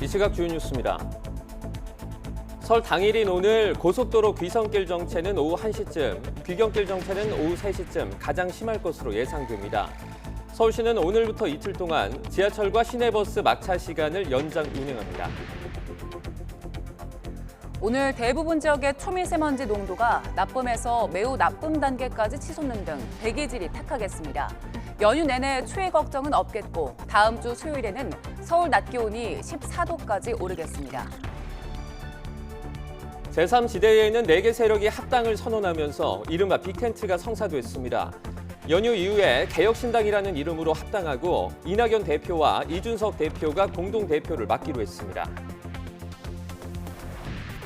이 시각 주요 뉴스입니다. 설 당일인 오늘 고속도로 귀성길 정체는 오후 1시쯤, 귀경길 정체는 오후 3시쯤 가장 심할 것으로 예상됩니다. 서울시는 오늘부터 이틀 동안 지하철과 시내버스 막차 시간을 연장 운행합니다. 오늘 대부분 지역의 초미세먼지 농도가 나쁨에서 매우 나쁨 단계까지 치솟는 등 대기질이 탁하겠습니다. 연휴 내내 추위 걱정은 없겠고 다음 주 수요일에는 서울 낮 기온이 14도까지 오르겠습니다. 제3지대에는 4개 세력이 합당을 선언하면서 이른바 빅텐트가 성사됐습니다. 연휴 이후에 개혁신당이라는 이름으로 합당하고 이낙연 대표와 이준석 대표가 공동대표를 맡기로 했습니다.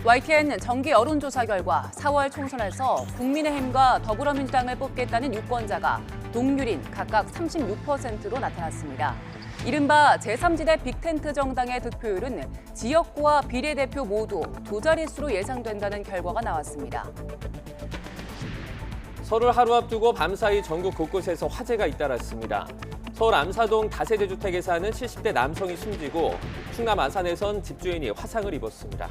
YTN 정기 여론조사 결과 4월 총선에서 국민의힘과 더불어민주당을 뽑겠다는 유권자가 동률인 각각 36%로 나타났습니다. 이른바 제3지대 빅텐트 정당의 득표율은 지역구와 비례대표 모두 두 자릿수로 예상된다는 결과가 나왔습니다. 설을 하루 앞두고 밤사이 전국 곳곳에서 화재가 잇따랐습니다. 서울 암사동 다세대 주택에 사는 70대 남성이 숨지고 충남 아산에선 집주인이 화상을 입었습니다.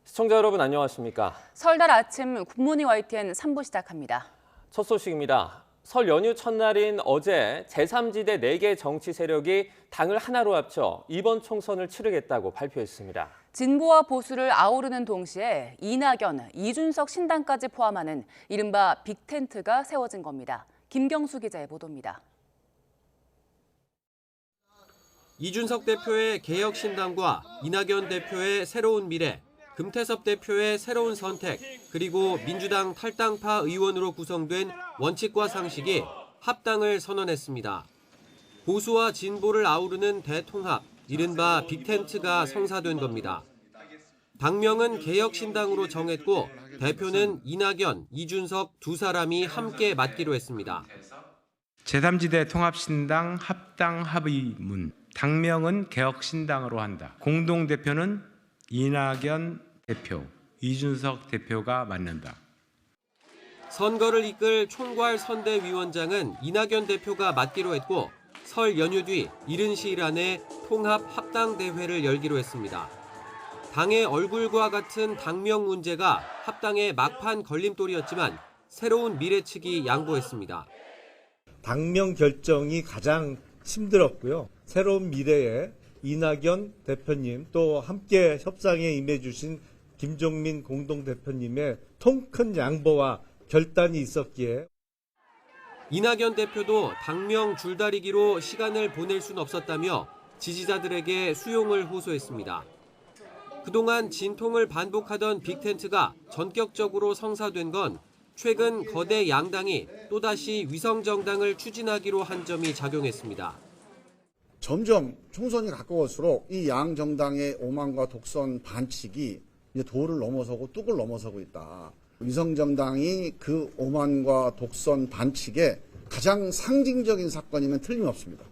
시청자 여러분 안녕하십니까? 설날 아침 굿모닝 YTN 3부 시작합니다. 첫 소식입니다. 설 연휴 첫날인 어제 제3지대 4개 정치 세력이 당을 하나로 합쳐 이번 총선을 치르겠다고 발표했습니다. 진보와 보수를 아우르는 동시에 이낙연, 이준석 신당까지 포함하는 이른바 빅텐트가 세워진 겁니다. 김경수 기자의 보도입니다. 이준석 대표의 개혁신당과 이낙연 대표의 새로운 미래, 금태섭 대표의 새로운 선택, 그리고 민주당 탈당파 의원으로 구성된 원칙과 상식이 합당을 선언했습니다. 보수와 진보를 아우르는 대통합, 이른바 빅텐트가 성사된 겁니다. 당명은 개혁신당으로 정했고 대표는 이낙연, 이준석 두 사람이 함께 맡기로 했습니다. 제3지대 통합신당 합당 합의문, 당명은 개혁신당으로 한다. 공동대표는 이낙연 대표, 이준석 대표가 맡는다. 선거를 이끌 총괄 선대위원장은 이낙연 대표가 맡기로 했고 설 연휴 뒤 이른 시일 안에 통합 합당대회를 열기로 했습니다. 당의 얼굴과 같은 당명 문제가 합당의 막판 걸림돌이었지만 새로운 미래 측이 양보했습니다. 당명 결정이 가장 힘들었고요. 새로운 미래에 이낙연 대표님 또 함께 협상에 임해주신 김종민 공동대표님의 통 큰 양보와 결단이 있었기에 이낙연 대표도 당명 줄다리기로 시간을 보낼 순 없었다며 지지자들에게 수용을 호소했습니다. 그동안 진통을 반복하던 빅텐트가 전격적으로 성사된 건 최근 거대 양당이 또다시 위성정당을 추진하기로 한 점이 작용했습니다. 점점 총선이 가까울수록 이 양 정당의 오만과 독선 반칙이 이제 도를 넘어서고 뚝을 넘어서고 있다. 위성정당이 그 오만과 독선 반칙의 가장 상징적인 사건이면 틀림없습니다.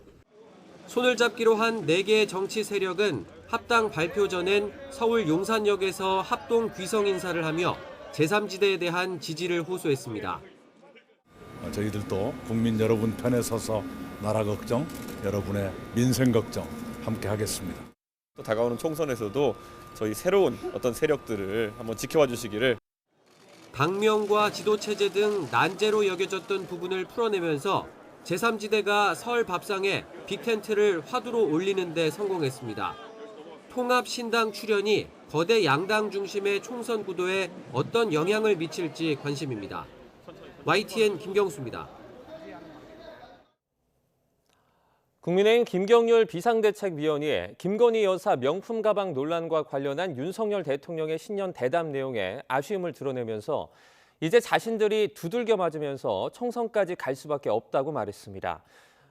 손을 잡기로 한 4개 정치 세력은 합당 발표 전엔 서울 용산역에서 합동 귀성 인사를 하며 제3지대에 대한 지지를 호소했습니다. 저희들도 국민 여러분 편에 서서 나라 걱정, 여러분의 민생 걱정 함께 하겠습니다. 또 다가오는 총선에서도 저희 새로운 어떤 세력들을 한번 지켜봐 주시기를. 당명과 지도체제 등 난제로 여겨졌던 부분을 풀어내면서 제3지대가 설 밥상에 빅텐트를 화두로 올리는 데 성공했습니다. 통합신당 출현이 거대 양당 중심의 총선 구도에 어떤 영향을 미칠지 관심입니다. YTN 김경수입니다. 국민의힘 김경률 비상대책위원이 김건희 여사 명품 가방 논란과 관련한 윤석열 대통령의 신년 대담 내용에 아쉬움을 드러내면서 이제 자신들이 두들겨 맞으면서 총선까지 갈 수밖에 없다고 말했습니다.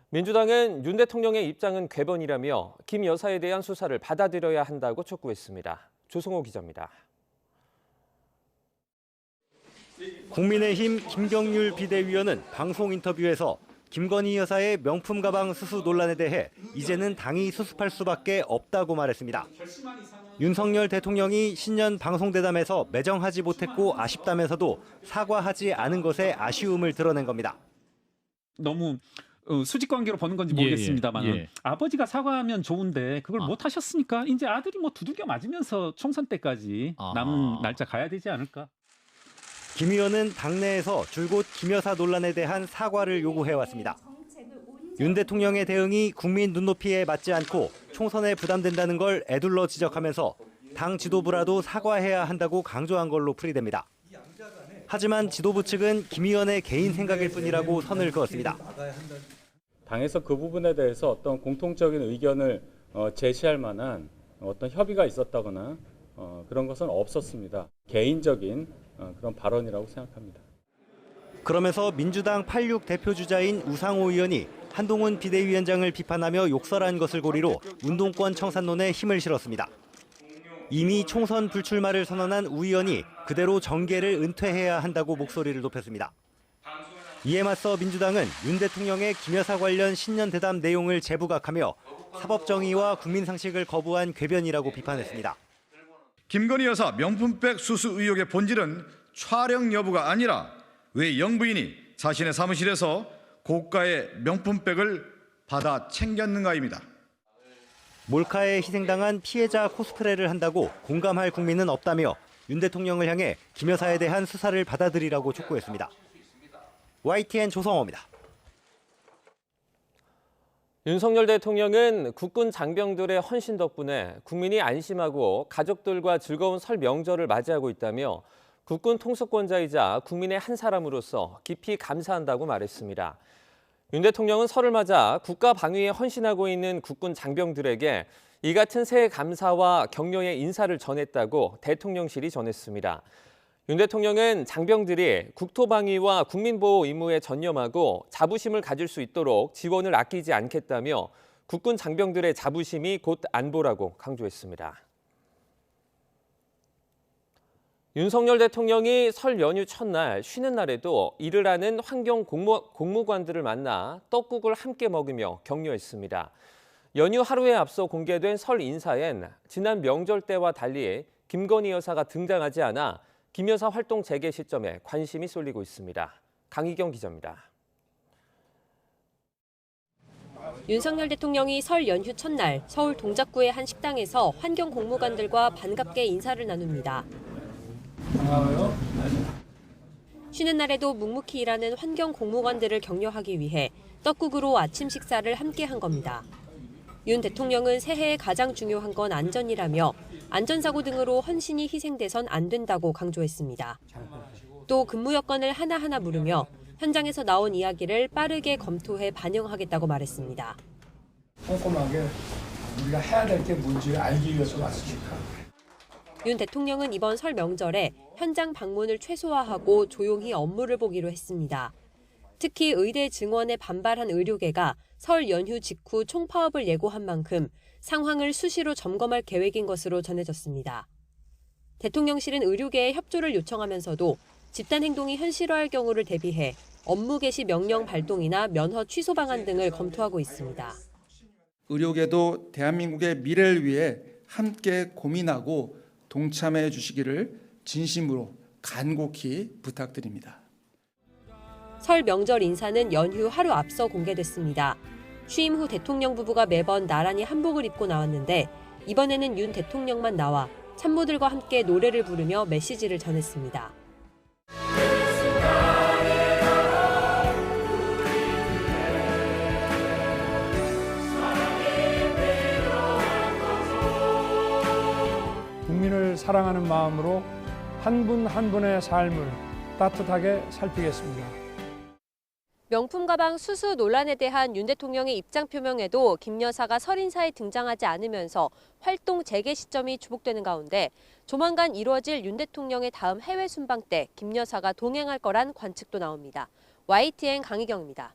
민주당은 윤 대통령의 입장은 궤변이라며 김 여사에 대한 수사를 받아들여야 한다고 촉구했습니다. 조성호 기자입니다. 국민의힘 김경률 비대위원은 방송 인터뷰에서 김건희 여사의 명품 가방 수수 논란에 대해 이제는 당이 수습할 수밖에 없다고 말했습니다. 윤석열 대통령이 신년 방송대담에서 매정하지 못했고 아쉽다면서도 사과하지 않은 것에 아쉬움을 드러낸 겁니다. 너무 수직 관계로 보는 건지 모르겠습니다만 예. 아버지가 사과하면 좋은데 그걸 못 하셨으니까 이제 아들이 뭐 두들겨 맞으면서 총선 때까지 남은 날짜 가야 되지 않을까? 김 의원은 당내에서 줄곧 김 여사 논란에 대한 사과를 요구해왔습니다. 윤 대통령의 대응이 국민 눈높이에 맞지 않고 총선에 부담된다는 걸 애둘러 지적하면서 당 지도부라도 사과해야 한다고 강조한 걸로 풀이됩니다. 하지만 지도부 측은 김 의원의 개인 생각일 뿐이라고 선을 그었습니다. 당에서 그 부분에 대해서 어떤 공통적인 의견을 제시할 만한 어떤 협의가 있었다거나 그런 것은 없었습니다. 개인적인 그런 발언이라고 생각합니다. 그러면서 민주당 86 대표주자인 우상호 의원이 한동훈 비대위원장을 비판하며 욕설한 것을 고리로 운동권 청산론에 힘을 실었습니다. 이미 총선 불출마를 선언한 우 의원이 그대로 정계를 은퇴해야 한다고 목소리를 높였습니다. 이에 맞서 민주당은 윤 대통령의 김 여사 관련 신년 대담 내용을 재부각하며 사법정의와 국민상식을 거부한 궤변이라고 비판했습니다. 김건희 여사 명품백 수수 의혹의 본질은 촬영 여부가 아니라 왜 영부인이 자신의 사무실에서 고가의 명품백을 받아 챙겼는가입니다. 몰카에 희생당한 피해자 코스프레를 한다고 공감할 국민은 없다며 윤 대통령을 향해 김 여사에 대한 수사를 받아들이라고 촉구했습니다. YTN 조성호입니다. 윤석열 대통령은 국군 장병들의 헌신 덕분에 국민이 안심하고 가족들과 즐거운 설 명절을 맞이하고 있다며 국군 통수권자이자 국민의 한 사람으로서 깊이 감사한다고 말했습니다. 윤 대통령은 설을 맞아 국가 방위에 헌신하고 있는 국군 장병들에게 이 같은 새해 감사와 격려의 인사를 전했다고 대통령실이 전했습니다. 윤 대통령은 장병들이 국토방위와 국민보호 임무에 전념하고 자부심을 가질 수 있도록 지원을 아끼지 않겠다며 국군 장병들의 자부심이 곧 안보라고 강조했습니다. 윤석열 대통령이 설 연휴 첫날 쉬는 날에도 일을 하는 환경 공무관들을 만나 떡국을 함께 먹으며 격려했습니다. 연휴 하루에 앞서 공개된 설 인사엔 지난 명절 때와 달리 김건희 여사가 등장하지 않아 김 여사 활동 재개 시점에 관심이 쏠리고 있습니다. 강희경 기자입니다. 윤석열 대통령이 설 연휴 첫날 서울 동작구의 한 식당에서 환경 공무관들과 반갑게 인사를 나눕니다. 반가워요. 쉬는 날에도 묵묵히 일하는 환경 공무관들을 격려하기 위해 떡국으로 아침 식사를 함께 한 겁니다. 윤 대통령은 새해에 가장 중요한 건 안전이라며 안전사고 등으로 헌신이 희생돼선 안 된다고 강조했습니다. 또 근무 여건을 하나하나 물으며 현장에서 나온 이야기를 빠르게 검토해 반영하겠다고 말했습니다. 꼼꼼하게 우리가 해야 될 게 뭔지 알기 위해서 왔으니까. 윤 대통령은 이번 설 명절에 현장 방문을 최소화하고 조용히 업무를 보기로 했습니다. 특히 의대 증원에 반발한 의료계가 설 연휴 직후 총파업을 예고한 만큼 상황을 수시로 점검할 계획인 것으로 전해졌습니다. 대통령실은 의료계에 협조를 요청하면서도 집단 행동이 현실화할 경우를 대비해 업무 개시 명령 발동이나 면허 취소 방안 등을 검토하고 있습니다. 의료계도 대한민국의 미래를 위해 함께 고민하고 동참해 주시기를 진심으로 간곡히 부탁드립니다. 설 명절 인사는 연휴 하루 앞서 공개됐습니다. 취임 후 대통령 부부가 매번 나란히 한복을 입고 나왔는데 이번에는 윤 대통령만 나와 참모들과 함께 노래를 부르며 메시지를 전했습니다. 국민을 사랑하는 마음으로 한 분 한 분의 삶을 따뜻하게 살피겠습니다. 명품 가방 수수 논란에 대한 윤 대통령의 입장 표명에도 김 여사가 설 인사에 등장하지 않으면서 활동 재개 시점이 주목되는 가운데 조만간 이루어질 윤 대통령의 다음 해외 순방 때 김 여사가 동행할 거란 관측도 나옵니다. YTN 강희경입니다.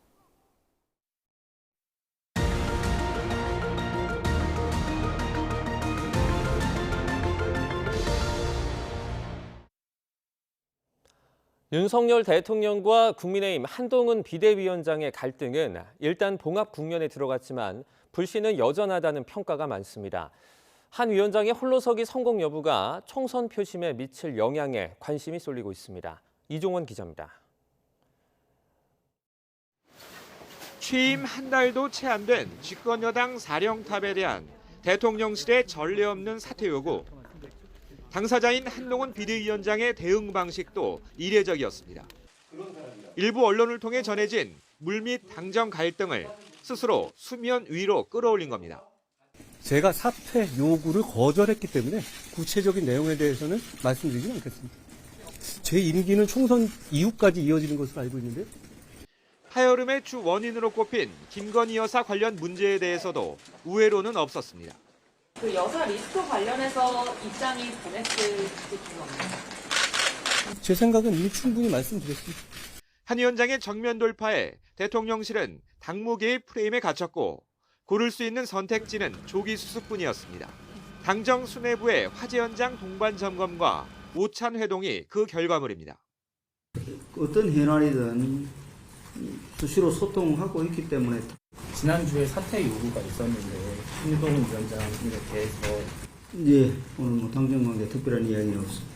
윤석열 대통령과 국민의힘 한동훈 비대위원장의 갈등은 일단 봉합 국면에 들어갔지만 불씨는 여전하다는 평가가 많습니다. 한 위원장의 홀로서기 성공 여부가 총선 표심에 미칠 영향에 관심이 쏠리고 있습니다. 이종원 기자입니다. 취임 한 달도 채 안 된 집권여당 사령탑에 대한 대통령실의 전례 없는 사퇴 요구. 당사자인 한동훈 비대위원장의 대응 방식도 이례적이었습니다. 일부 언론을 통해 전해진 물밑 당정 갈등을 스스로 수면 위로 끌어올린 겁니다. 제가 사퇴 요구를 거절했기 때문에 구체적인 내용에 대해서는 말씀드리지 않겠습니다. 제 임기는 총선 이후까지 이어지는 것으로 알고 있는데요. 파열음의 주 원인으로 꼽힌 김건희 여사 관련 문제에 대해서도 우회로는 없었습니다. 그 여사 리스트 관련해서 입장이 변했을지 궁금합니다. 제 생각은 이미 충분히 말씀드렸습니다. 한 위원장의 정면 돌파에 대통령실은 당무 개입 프레임에 갇혔고 고를 수 있는 선택지는 조기 수습뿐이었습니다. 당정 수뇌부의 화재 현장 동반 점검과 오찬 회동이 그 결과물입니다. 어떤 현안이든 수시로 소통하고 있기 때문에 지난주에 사퇴 요구가 있었는데 한동훈 위원장에 대해서 오늘 당정관계 특별한 이야기는 없습니다.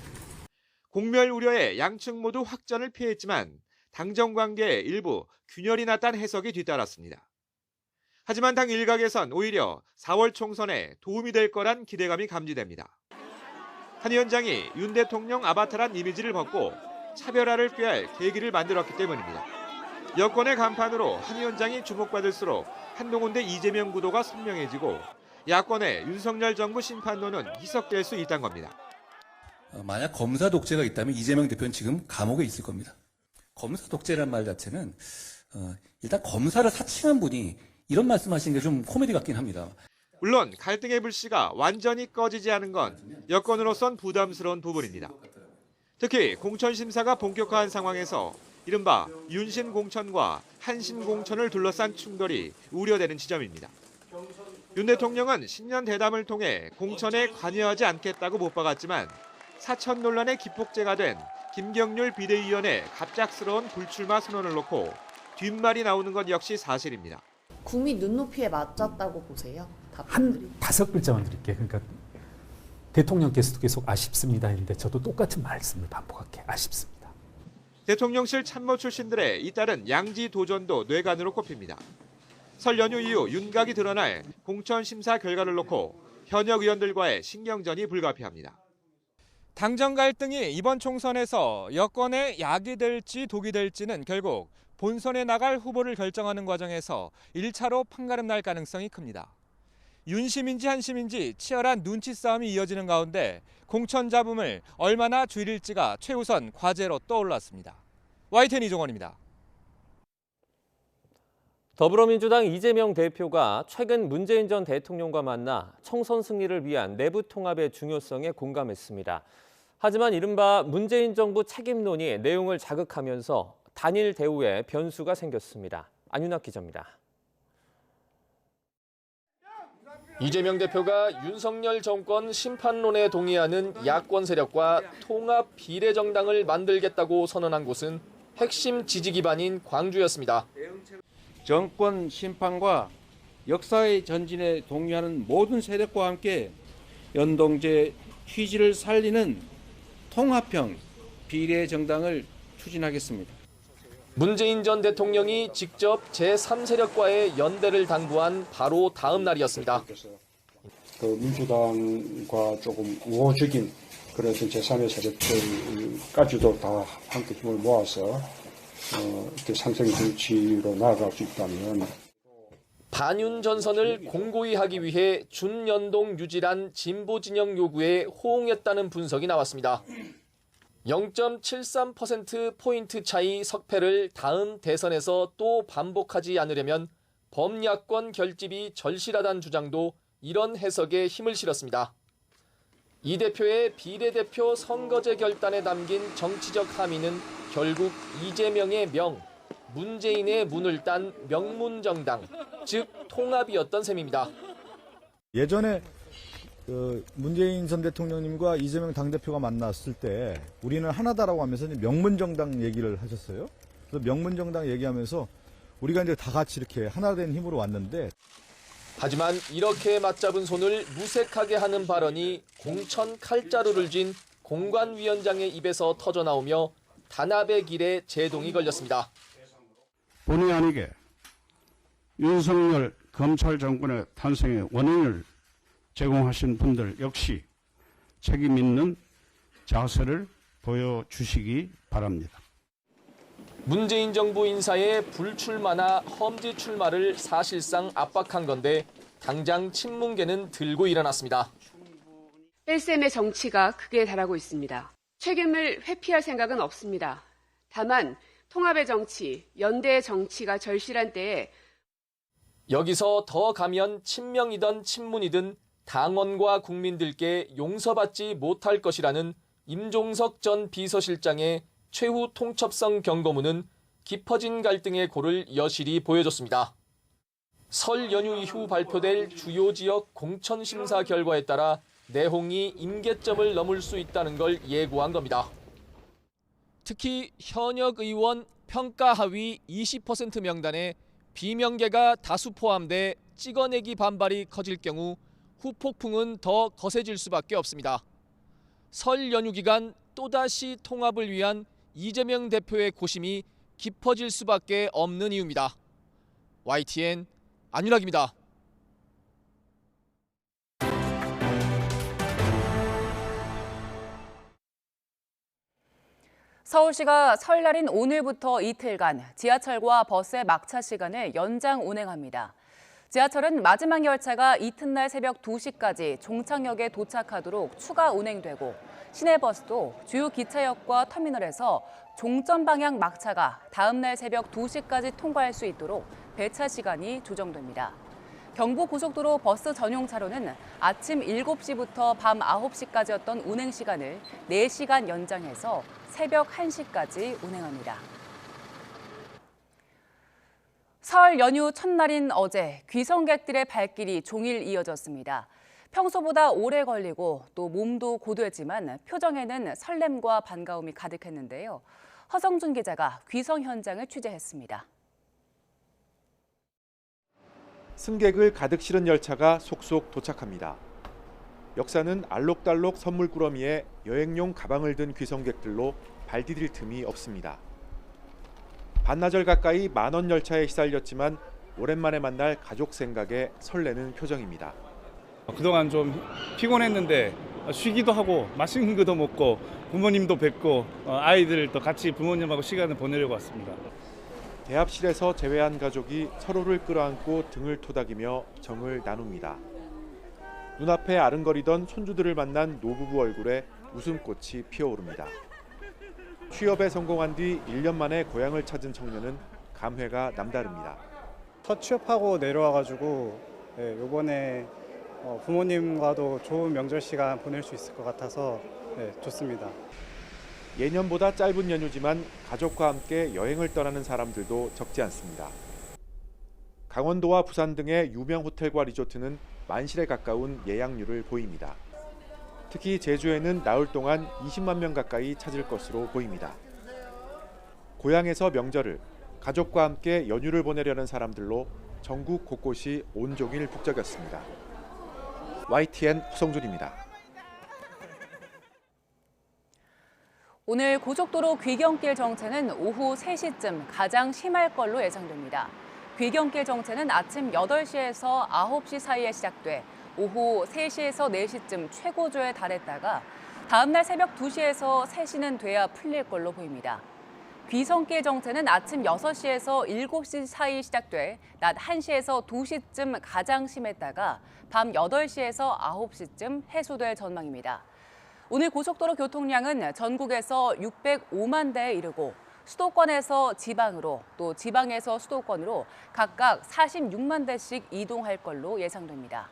공멸 우려에 양측 모두 확전을 피했지만 당정 관계에 일부 균열이 났다는 해석이 뒤따랐습니다. 하지만 당 일각에선 오히려 4월 총선에 도움이 될 거란 기대감이 감지됩니다. 한 위원장이 윤 대통령 아바타란 이미지를 벗고 차별화를 꾀할 계기를 만들었기 때문입니다. 여권의 간판으로 한 위원장이 주목받을수록 한동훈 대 이재명 구도가 선명해지고 야권의 윤석열 정부 심판론은 희석될 수 있다는 겁니다. 만약 검사 독재가 있다면 이재명 대표는 지금 감옥에 있을 겁니다. 검사 독재란 말 자체는 일단 검사를 사칭한 분이 이런 말씀하시는 게 좀 코미디 같긴 합니다. 물론 갈등의 불씨가 완전히 꺼지지 않은 건 여권으로선 부담스러운 부분입니다. 특히 공천 심사가 본격화한 상황에서 이른바 윤심 공천과 한심 공천을 둘러싼 충돌이 우려되는 지점입니다. 윤 대통령은 신년 대담을 통해 공천에 관여하지 않겠다고 못 박았지만 사천 논란의 기폭제가 된 김경률 비대위원의 갑작스러운 불출마 선언을 놓고 뒷말이 나오는 것 역시 사실입니다. 국민 눈높이에 맞췄다고 보세요? 한 5글자만 드릴게요. 그러니까 대통령께서도 계속 아쉽습니다 했는데 저도 똑같은 말씀을 반복할게요. 아쉽습니다. 대통령실 참모 출신들의 잇따른 양지 도전도 뇌관으로 꼽힙니다. 설 연휴 이후 윤곽이 드러날 공천 심사 결과를 놓고 현역 의원들과의 신경전이 불가피합니다. 당정 갈등이 이번 총선에서 여권의 약이 될지 독이 될지는 결국 본선에 나갈 후보를 결정하는 과정에서 1차로 판가름 날 가능성이 큽니다. 윤심인지 한심인지 치열한 눈치 싸움이 이어지는 가운데 공천 잡음을 얼마나 줄일지가 최우선 과제로 떠올랐습니다. YTN 이종원입니다. 더불어민주당 이재명 대표가 최근 문재인 전 대통령과 만나 총선 승리를 위한 내부 통합의 중요성에 공감했습니다. 하지만 이른바 문재인 정부 책임론이 내용을 자극하면서 단일 대우에 변수가 생겼습니다. 안윤학 기자입니다. 이재명 대표가 윤석열 정권 심판론에 동의하는 야권 세력과 통합 비례정당을 만들겠다고 선언한 곳은 핵심 지지 기반인 광주였습니다. 정권 심판과 역사의 전진에 동의하는 모든 세력과 함께 연동제 취지를 살리는 통합형 비례정당을 추진하겠습니다. 문재인 전 대통령이 직접 제3세력과의 연대를 당부한 바로 다음 날이었습니다. 민주당과 조금 우호적인 그런 제3의 세력들까지도 다 함께 힘을 모아서 이렇게 상생 정치로 나아갈 수 있다면 반윤 전선을 공고히 하기 위해 준연동 유지란 진보 진영 요구에 호응했다는 분석이 나왔습니다. 0.73%포인트 차이 석패를 다음 대선에서 또 반복하지 않으려면 범야권 결집이 절실하다는 주장도 이런 해석에 힘을 실었습니다. 이 대표의 비례대표 선거제 결단에 담긴 정치적 함의는 결국 이재명의 명, 문재인의 문을 딴 명문정당, 즉 통합이었던 셈입니다. 예전에 문재인 전 대통령님과 이재명 당대표가 만났을 때 우리는 하나다라고 하면서 명문정당 얘기를 하셨어요. 그래서 명문정당 얘기하면서 우리가 이제 다 같이 이렇게 하나 된 힘으로 왔는데 하지만 이렇게 맞잡은 손을 무색하게 하는 발언이 공천 칼자루를 쥔 공관위원장의 입에서 터져나오며 단합의 길에 제동이 걸렸습니다. 본의 아니게 윤석열 검찰 정권의 탄생의 원인을 제공하신 분들 역시 책임 있는 자세를 보여주시기 바랍니다. 문재인 정부 인사의 불출마나 험지 출마를 사실상 압박한 건데 당장 친문계는 들고 일어났습니다. 뺄셈의 정치가 극에 달하고 있습니다. 책임을 회피할 생각은 없습니다. 다만 통합의 정치, 연대의 정치가 절실한 때에 여기서 더 가면 친명이든 친문이든 당원과 국민들께 용서받지 못할 것이라는 임종석 전 비서실장의 최후 통첩성 경고문은 깊어진 갈등의 고를 여실히 보여줬습니다. 설 연휴 이후 발표될 주요 지역 공천심사 결과에 따라 내홍이 임계점을 넘을 수 있다는 걸 예고한 겁니다. 특히 현역 의원 평가 하위 20% 명단에 비명계가 다수 포함돼 찍어내기 반발이 커질 경우 후폭풍은 더 거세질 수밖에 없습니다. 설 연휴 기간 또다시 통합을 위한 이재명 대표의 고심이 깊어질 수밖에 없는 이유입니다. YTN 안윤학입니다. 서울시가 설날인 오늘부터 이틀간 지하철과 버스의 막차 시간을 연장 운행합니다. 지하철은 마지막 열차가 이튿날 새벽 2시까지 종착역에 도착하도록 추가 운행되고 시내버스도 주요 기차역과 터미널에서 종점 방향 막차가 다음 날 새벽 2시까지 통과할 수 있도록 배차 시간이 조정됩니다. 경부고속도로 버스 전용 차로는 아침 7시부터 밤 9시까지였던 운행 시간을 4시간 연장해서 새벽 1시까지 운행합니다. 설 연휴 첫날인 어제 귀성객들의 발길이 종일 이어졌습니다. 평소보다 오래 걸리고 또 몸도 고되지만 표정에는 설렘과 반가움이 가득했는데요. 허성준 기자가 귀성 현장을 취재했습니다. 승객을 가득 실은 열차가 속속 도착합니다. 역사는 알록달록 선물꾸러미에 여행용 가방을 든 귀성객들로 발 디딜 틈이 없습니다. 반나절 가까이 만원 열차에 시달렸지만 오랜만에 만날 가족 생각에 설레는 표정입니다. 그동안 좀 피곤했는데 쉬기도 하고 맛있는 것도 먹고 부모님도 뵙고 아이들도 같이 부모님하고 시간을 보내려고 왔습니다. 대합실에서 제외한 가족이 서로를 끌어안고 등을 토닥이며 정을 나눕니다. 눈앞에 아른거리던 손주들을 만난 노부부 얼굴에 웃음꽃이 피어오릅니다. 취업에 성공한 뒤 1년 만에 고향을 찾은 청년은 감회가 남다릅니다. 첫 취업하고 내려와가지고 이번에 부모님과도 좋은 명절 시간 보낼 수 있을 것 같아서 좋습니다. 예년보다 짧은 연휴지만 가족과 함께 여행을 떠나는 사람들도 적지 않습니다. 강원도와 부산 등의 유명 호텔과 리조트는 만실에 가까운 예약률을 보입니다. 특히 제주에는 나흘 동안 20만 명 가까이 찾을 것으로 보입니다. 고향에서 명절을, 가족과 함께 연휴를 보내려는 사람들로 전국 곳곳이 온종일 북적였습니다. YTN 허성준입니다. 오늘 고속도로 귀경길 정체는 오후 3시쯤 가장 심할 걸로 예상됩니다. 귀경길 정체는 아침 8시에서 9시 사이에 시작돼 오후 3시에서 4시쯤 최고조에 달했다가 다음 날 새벽 2시에서 3시는 돼야 풀릴 걸로 보입니다. 귀성길 정체는 아침 6시에서 7시 사이 시작돼 낮 1시에서 2시쯤 가장 심했다가 밤 8시에서 9시쯤 해소될 전망입니다. 오늘 고속도로 교통량은 전국에서 605만 대에 이르고 수도권에서 지방으로 또 지방에서 수도권으로 각각 46만 대씩 이동할 걸로 예상됩니다.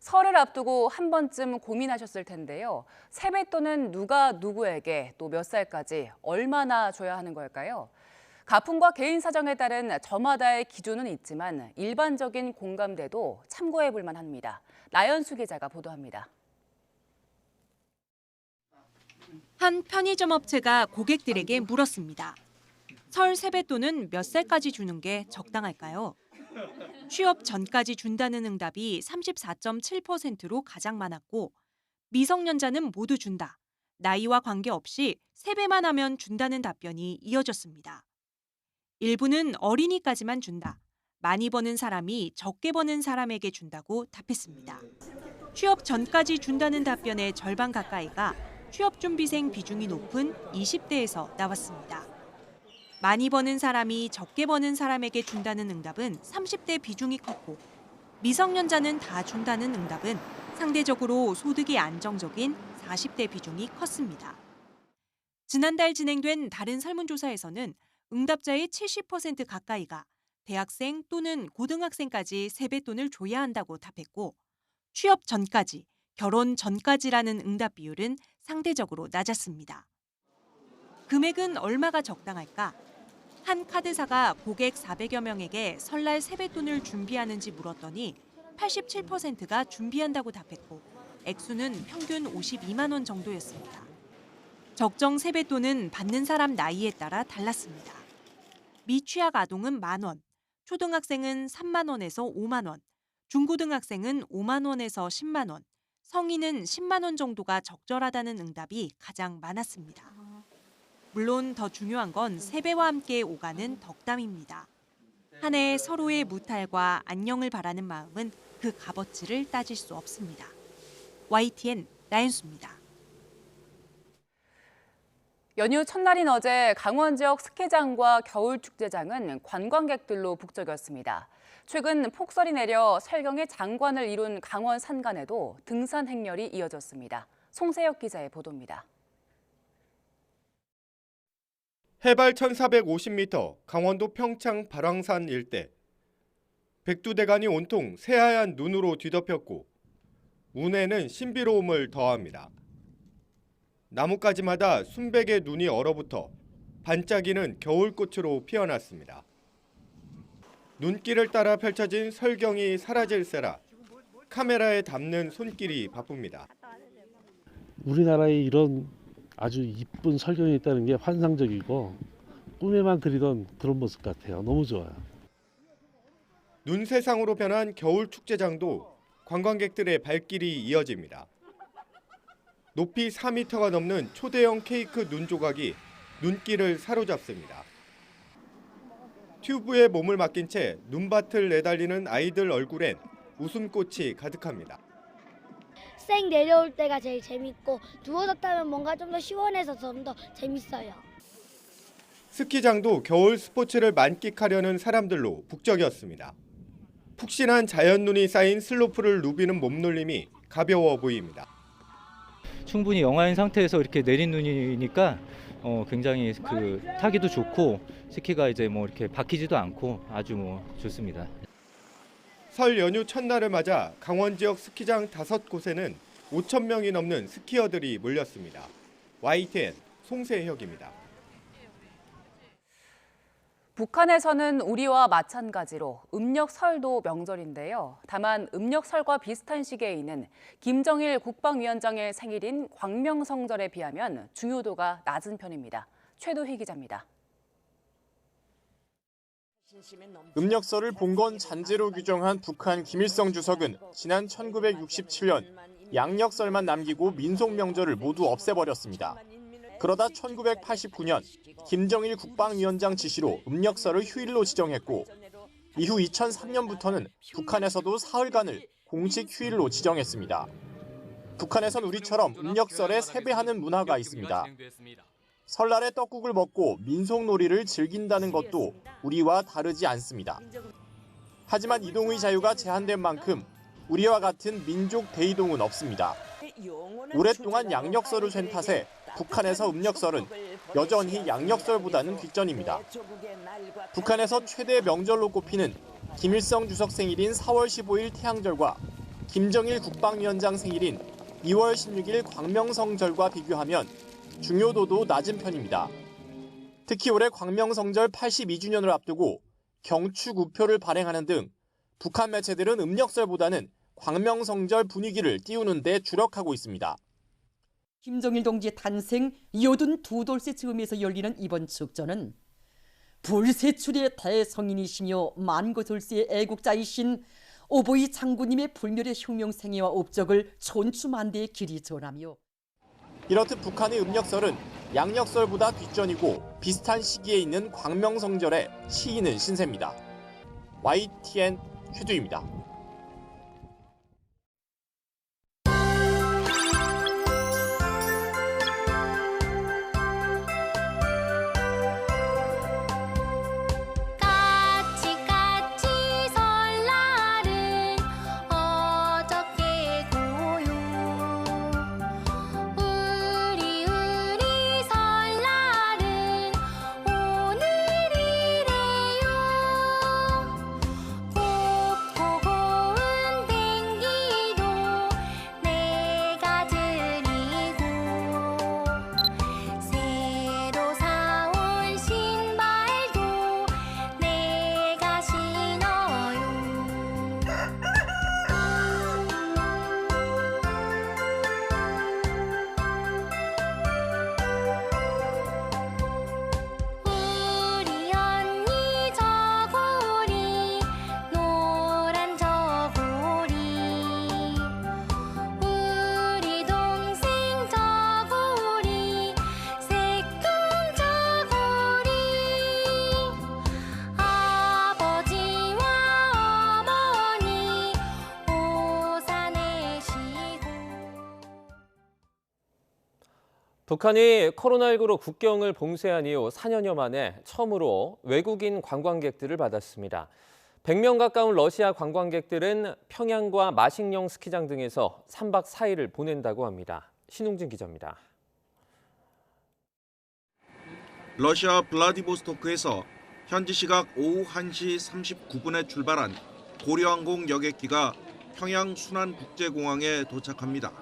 설을 앞두고 한 번쯤 고민하셨을 텐데요. 세뱃돈은 누가 누구에게 또 몇 살까지 얼마나 줘야 하는 걸까요? 가풍과 개인 사정에 따른 저마다의 기준은 있지만 일반적인 공감대도 참고해 볼 만합니다. 나연수 기자가 보도합니다. 한 편의점 업체가 고객들에게 물었습니다. 설 세뱃돈은 몇 살까지 주는 게 적당할까요? 취업 전까지 준다는 응답이 34.7%로 가장 많았고 미성년자는 모두 준다. 나이와 관계없이 세배만 하면 준다는 답변이 이어졌습니다. 일부는 어린이까지만 준다. 많이 버는 사람이 적게 버는 사람에게 준다고 답했습니다. 취업 전까지 준다는 답변의 절반 가까이가 취업준비생 비중이 높은 20대에서 나왔습니다. 많이 버는 사람이 적게 버는 사람에게 준다는 응답은 30대 비중이 컸고 미성년자는 다 준다는 응답은 상대적으로 소득이 안정적인 40대 비중이 컸습니다. 지난달 진행된 다른 설문조사에서는 응답자의 70% 가까이가 대학생 또는 고등학생까지 세뱃돈을 줘야 한다고 답했고 취업 전까지, 결혼 전까지라는 응답 비율은 상대적으로 낮았습니다. 금액은 얼마가 적당할까? 한 카드사가 고객 400여 명에게 설날 세뱃돈을 준비하는지 물었더니 87%가 준비한다고 답했고 액수는 평균 52만 원 정도였습니다. 적정 세뱃돈은 받는 사람 나이에 따라 달랐습니다. 미취학 아동은 10,000원, 초등학생은 3만 원에서 5만 원, 중고등학생은 5만 원에서 10만 원, 성인은 10만 원 정도가 적절하다는 응답이 가장 많았습니다. 물론 더 중요한 건 세배와 함께 오가는 덕담입니다. 한 해 서로의 무탈과 안녕을 바라는 마음은 그 값어치를 따질 수 없습니다. YTN 나연수입니다. 연휴 첫날인 어제 강원 지역 스키장과 겨울축제장은 관광객들로 북적였습니다. 최근 폭설이 내려 설경의 장관을 이룬 강원 산간에도 등산 행렬이 이어졌습니다. 송세혁 기자의 보도입니다. 해발 1450m 강원도 평창 발왕산 일대. 백두대간이 온통 새하얀 눈으로 뒤덮였고 운해는 신비로움을 더합니다. 나뭇가지마다 순백의 눈이 얼어붙어 반짝이는 겨울꽃으로 피어났습니다. 눈길을 따라 펼쳐진 설경이 사라질세라 카메라에 담는 손길이 바쁩니다. 우리나라에 이런 아주 이쁜 설경이 있다는 게 환상적이고 꿈에만 그리던 그런 모습 같아요. 너무 좋아요. 눈세상으로 변한 겨울 축제장도 관광객들의 발길이 이어집니다. 높이 4m가 넘는 초대형 케이크 눈 조각이 눈길을 사로잡습니다. 튜브에 몸을 맡긴 채 눈밭을 내달리는 아이들 얼굴엔 웃음꽃이 가득합니다. 쌩 내려올 때가 제일 재밌고 누워서 타면 뭔가 좀 더 시원해서 좀 더 재밌어요. 스키장도 겨울 스포츠를 만끽하려는 사람들로 북적였습니다. 푹신한 자연눈이 쌓인 슬로프를 누비는 몸놀림이 가벼워 보입니다. 충분히 영하인 상태에서 이렇게 내린 눈이니까 굉장히 타기도 좋고 스키가 이제 이렇게 박히지도 않고 아주 좋습니다. 설 연휴 첫날을 맞아 강원 지역 스키장 5곳에는 5,000명이 넘는 스키어들이 몰렸습니다. YTN 송세혁입니다. 북한에서는 우리와 마찬가지로 음력설도 명절인데요. 다만 음력설과 비슷한 시기에 있는 김정일 국방위원장의 생일인 광명성절에 비하면 중요도가 낮은 편입니다. 최도희 기자입니다. 음력설을 봉건 잔재로 규정한 북한 김일성 주석은 지난 1967년 양력설만 남기고 민속명절을 모두 없애버렸습니다. 그러다 1989년 김정일 국방위원장 지시로 음력설을 휴일로 지정했고 이후 2003년부터는 북한에서도 사흘간을 공식 휴일로 지정했습니다. 북한에선 우리처럼 음력설에 세배하는 문화가 있습니다. 설날에 떡국을 먹고 민속놀이를 즐긴다는 것도 우리와 다르지 않습니다. 하지만 이동의 자유가 제한된 만큼 우리와 같은 민족 대이동은 없습니다. 오랫동안 양력설을 쐴 탓에 북한에서 음력설은 여전히 양력설보다는 뒷전입니다. 북한에서 최대 명절로 꼽히는 김일성 주석 생일인 4월 15일 태양절과 김정일 국방위원장 생일인 2월 16일 광명성절과 비교하면 중요도도 낮은 편입니다. 특히 올해 광명성절 82주년을 앞두고 경축 우표를 발행하는 등 북한 매체들은 음력설보다는 광명성절 분위기를 띄우는 데 주력하고 있습니다. 김정일 동지의 탄생 82돌째 즈음에서 열리는 이번 축전은 불세출의 대성인이시며 만고설세의 애국자이신 오보이 장군님의 불멸의 혁명생애와 업적을 촌추만대의 길이 전하며 이렇듯 북한의 음력설은 양력설보다 뒷전이고 비슷한 시기에 있는 광명성절에 시인은 신세입니다. YTN 최두입니다. 북한이 코로나19로 국경을 봉쇄한 이후 4년여 만에 처음으로 외국인 관광객들을 받았습니다. 100명 가까운 러시아 관광객들은 평양과 마식령 스키장 등에서 3박 4일을 보낸다고 합니다. 신웅진 기자입니다. 러시아 블라디보스토크에서 현지 시각 오후 1시 39분에 출발한 고려항공 여객기가 평양 순안국제공항에 도착합니다.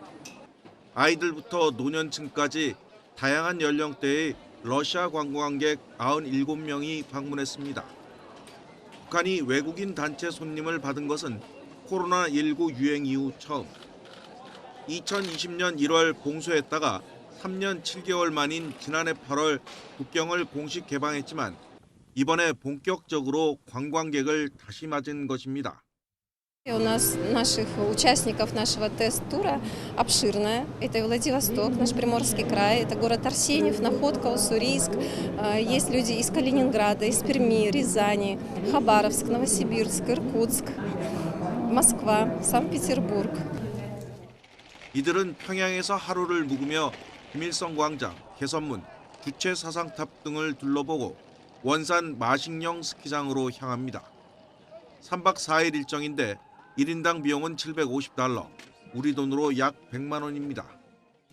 아이들부터 노년층까지 다양한 연령대의 러시아 관광객 97명이 방문했습니다. 북한이 외국인 단체 손님을 받은 것은 코로나19 유행 이후 처음. 2020년 1월 봉쇄했다가 3년 7개월 만인 지난해 8월 국경을 공식 개방했지만 이번에 본격적으로 관광객을 다시 맞은 것입니다. У нас наших участников нашего тест-тура обширная. Это Владивосток, наш Приморский край, это город Арсеньев, Находка, Уссурийск. Есть люди из Калининграда, из Перми, Рязани, Хабаровск, Новосибирск, Иркутск, Москва, Санкт-Петербург. 이들은 평양에서 하루를 묵으며 김일성 광장, 개선문, 주체 사상탑 등을 둘러보고 원산 마식령 스키장으로 향합니다. 3박 4일 일정인데 1인당 비용은 $750, 우리 돈으로 약 100만 원입니다.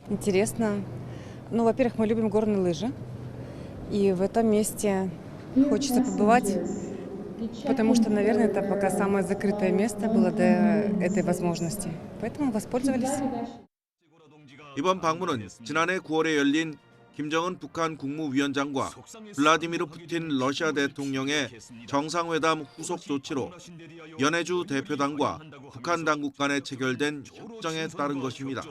Интересно. Ну, во-первых, мы любим горные лыжи. И в этом месте хочется побывать, потому что, наверное, это пока самое закрытое место было до этой возможности. Поэтому воспользовались. 이번 방문은 지난해 9월에 열린 김정은 북한 국무위원장과 블라디미르 푸틴 러시아 대통령의 정상회담 후속 조치로 연해주 대표단과 북한 당국 간에 체결된 협정에 따른 것입니다.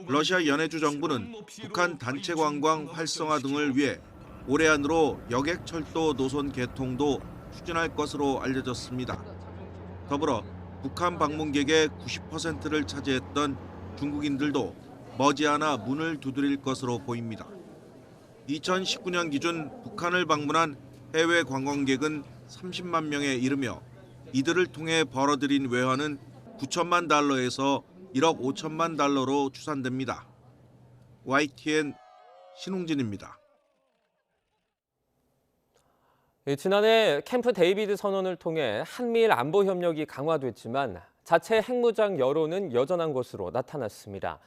러시아 연해주 정부는 북한 단체 관광 활성화 등을 위해 올해 안으로 여객철도 노선 개통도 추진할 것으로 알려졌습니다. 더불어 북한 방문객의 90%를 차지했던 중국인들도 머지않아 문을 두드릴 것으로 보입니다. 2019년 기준 북한을 방문한 해외 관광객은 30만 명에 이르며 이들을 통해 벌어들인 외환은 9천만 달러에서 1억 5천만 달러로 추산됩니다. YTN 신웅진입니다. 지난해 캠프 데이비드 선언을 통해 한미일 안보 협력이 강화됐지만 자체 핵무장 여론은 여전한 것으로 나타났습니다.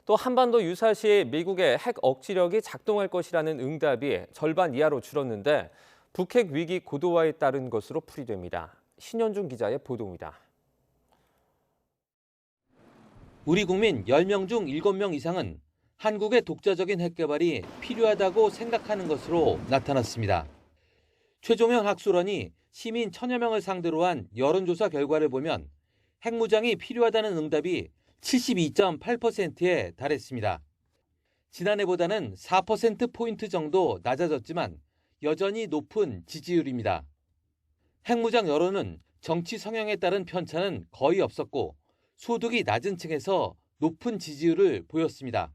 또 한반도 유사시 미국의 핵 억지력이 작동할 것이라는 응답이 절반 이하로 줄었는데 북핵 위기 고도화에 따른 것으로 풀이됩니다. 신현중 기자의 보도입니다. 우리 국민 10명 중 7명 이상은 한국의 독자적인 핵 개발이 필요하다고 생각하는 것으로 나타났습니다. 최종현 학술원이 시민 1000여 명을 상대로 한 여론조사 결과를 보면 핵무장이 필요하다는 응답이 72.8%에 달했습니다. 지난해보다는 4%포인트 정도 낮아졌지만 여전히 높은 지지율입니다. 핵무장 여론은 정치 성향에 따른 편차는 거의 없었고 소득이 낮은 층에서 높은 지지율을 보였습니다.